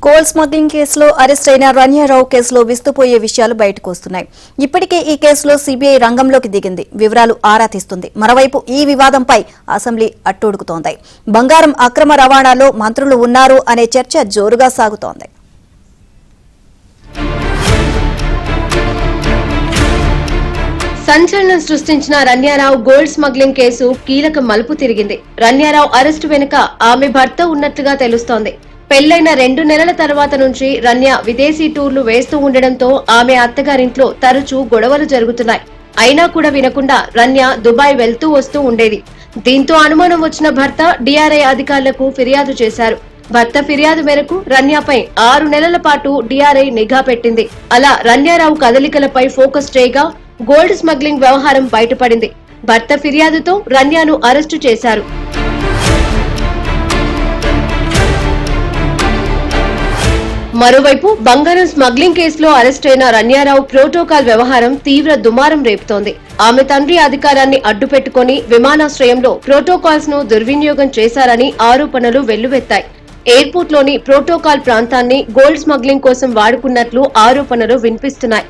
Coal smuggling కేసులో arrest అయిన రన్యారావు కేసులో విస్తుపోయే విషయాలు బయటకు వస్తున్నాయి. ఇప్పటికే ఈ కేసులో సీబీఐ రంగంలోకి దిగింది, వివరాలు ఆరా తీస్తుంది. మరోవైపు ఈ వివాదంపై అసెంబ్లీ అట్టడుగుతోంది. బంగారం అక్రమ రవాణాలో మంత్రులు ఉన్నారు అనే చర్చ జోరుగా సాగుతోంది. సంచలనం సృష్టించిన రన్యారావు గోల్డ్ స్మగ్లింగ్ కేసు కీలక మలుపు తిరిగింది. రన్యారావు అరెస్టు వెనుక ఆమె భర్త ఉన్నట్లుగా తెలుస్తోంది. పెళ్లైన 2 నెలల తర్వాత నుంచి రన్య విదేశీ టూర్లు వేస్తూ ఉండడంతో ఆమె అత్తగారింట్లో తరచూ గొడవలు జరుగుతున్నాయి. అయినా కూడా వినకుండా రన్య దుబాయ్ వెళ్తూ వస్తూ ఉండేది. దీంతో అనుమానం వచ్చిన భర్త డిఆర్ఐ అధికారులకు ఫిర్యాదు చేశారు. భర్త ఫిర్యాదు మేరకు రన్యపై 6 నెలల పాటు డిఆర్ఐ నిఘా పెట్టింది. అలా రన్యారావు కదలికలపై ఫోకస్ చేయగా గోల్డ్ స్మగ్లింగ్ వ్యవహారం బయటపడింది. భర్త ఫిర్యాదుతో రన్యను అరెస్టు చేశారు. మరోవైపు బంగారం స్మగ్లింగ్ కేసులో అరెస్ట్ అయిన రన్యారావు ప్రోటోకాల్ వ్యవహారం తీవ్ర దుమారం రేపుతోంది. ఆమె తండ్రి అధికారాన్ని అడ్డుపెట్టుకుని విమానాశ్రయంలో ప్రోటోకాల్స్ ను దుర్వినియోగం చేశారని ఆరోపణలు వెల్లువెత్తాయి. ఎయిర్పోర్ట్ లోని ప్రోటోకాల్ ప్రాంతాన్ని గోల్డ్ స్మగ్లింగ్ కోసం వాడుకున్నట్లు ఆరోపణలు వినిపిస్తున్నాయి.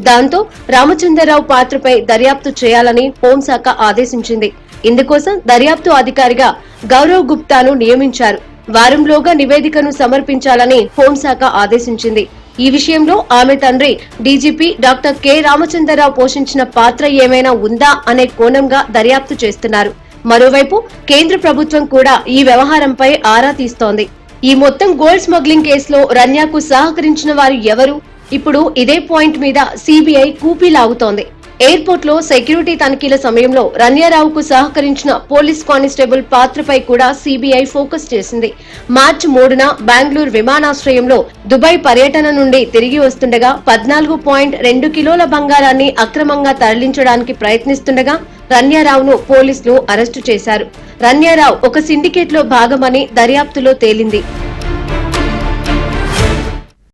దాంతో రామచంద్రరావు పాత్రపై దర్యాప్తు చేయాలని హోంశాఖ ఆదేశించింది. ఇందుకోసం దర్యాప్తు అధికారిగా గౌరవ్ గుప్తాను నియమించారు. వారంలోగా నివేదికను సమర్పించాలని హోంశాఖ ఆదేశించింది. ఈ విషయంలో ఆమె తండ్రి డీజీపీ డాక్టర్ కె రామచంద్రరావు పోషించిన పాత్ర ఏమైనా ఉందా అనే కోణంగా దర్యాప్తు చేస్తున్నారు. మరోవైపు కేంద్ర ప్రభుత్వం కూడా ఈ వ్యవహారంపై ఆరా తీస్తోంది. ఈ మొత్తం గోల్డ్ స్మగ్లింగ్ కేసులో రన్యాకు సహకరించిన వారు ఎవరు? ఇప్పుడు ఇదే పాయింట్ మీద సీబీఐ కూపీ లాగుతోంది. ఎయిర్పోర్ట్ లో సెక్యూరిటీ తనిఖీల సమయంలో రన్యారావుకు సహకరించిన పోలీస్ కానిస్టేబుల్ పాత్రపై కూడా సీబీఐ ఫోకస్ చేసింది. మార్చి 3న బెంగళూరు విమానాశ్రయంలో దుబాయ్ పర్యటన నుండి తిరిగి వస్తుండగా 14.2 కిలోల బంగారాన్ని అక్రమంగా తరలించడానికి ప్రయత్నిస్తుండగా రన్యారావును పోలీసులు అరెస్టు చేశారు. రన్యారావు ఒక సిండికేట్ లో భాగమని దర్యాప్తులో తేలింది.